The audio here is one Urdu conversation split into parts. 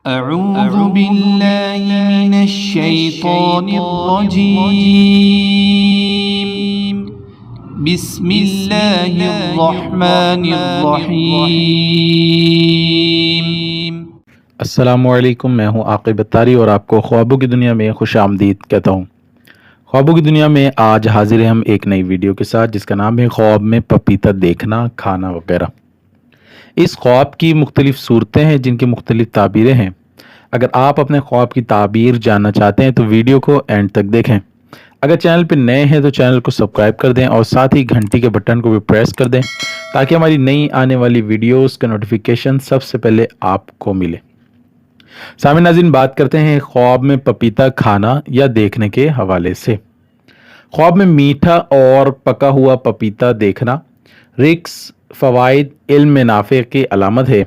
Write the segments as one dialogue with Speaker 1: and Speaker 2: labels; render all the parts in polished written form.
Speaker 1: أعوذ بالله من الشيطان الرجيم بسم الله الرحمن الرحیم۔
Speaker 2: السلام علیکم، میں ہوں عاقب اتاری اور آپ کو خوابوں کی دنیا میں خوش آمدید کہتا ہوں۔ خوابوں کی دنیا میں آج حاضر ہیں ہم ایک نئی ویڈیو کے ساتھ جس کا نام ہے خواب میں پپیتا دیکھنا، کھانا وغیرہ۔ اس خواب کی مختلف صورتیں ہیں جن کی مختلف تعبیریں ہیں۔ اگر آپ اپنے خواب کی تعبیر جاننا چاہتے ہیں تو ویڈیو کو اینڈ تک دیکھیں۔ اگر چینل پہ نئے ہیں تو چینل کو سبسکرائب کر دیں اور ساتھ ہی گھنٹی کے بٹن کو بھی پریس کر دیں تاکہ ہماری نئی آنے والی ویڈیوز کا نوٹیفیکیشن سب سے پہلے آپ کو ملے۔ سامعین ناظرین، بات کرتے ہیں خواب میں پپیتا کھانا یا دیکھنے کے حوالے سے۔ خواب میں میٹھا اور پکا ہوا پپیتا دیکھنا رزق، فوائد، علم میں نافع کی علامت ہے،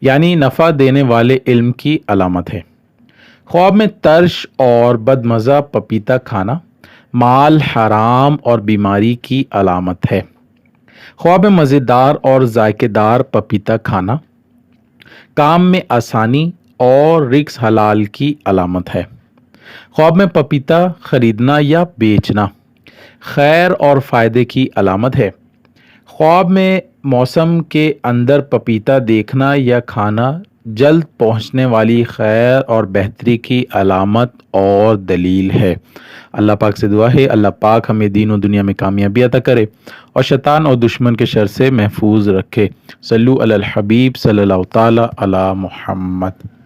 Speaker 2: یعنی نفع دینے والے علم کی علامت ہے۔ خواب میں ترش اور بدمزہ پپیتا کھانا مال، حرام اور بیماری کی علامت ہے۔ خواب میں مزیدار اور ذائقے دار پپیتا کھانا کام میں آسانی اور رزق حلال کی علامت ہے۔ خواب میں پپیتا خریدنا یا بیچنا خیر اور فائدے کی علامت ہے۔ خواب میں موسم کے اندر پپیتا دیکھنا یا کھانا جلد پہنچنے والی خیر اور بہتری کی علامت اور دلیل ہے۔ اللہ پاک سے دعا ہے اللہ پاک ہمیں دین و دنیا میں کامیابی عطا کرے اور شیطان اور دشمن کے شر سے محفوظ رکھے۔ صلو علی الحبیب صلی اللہ تعالی علی محمد۔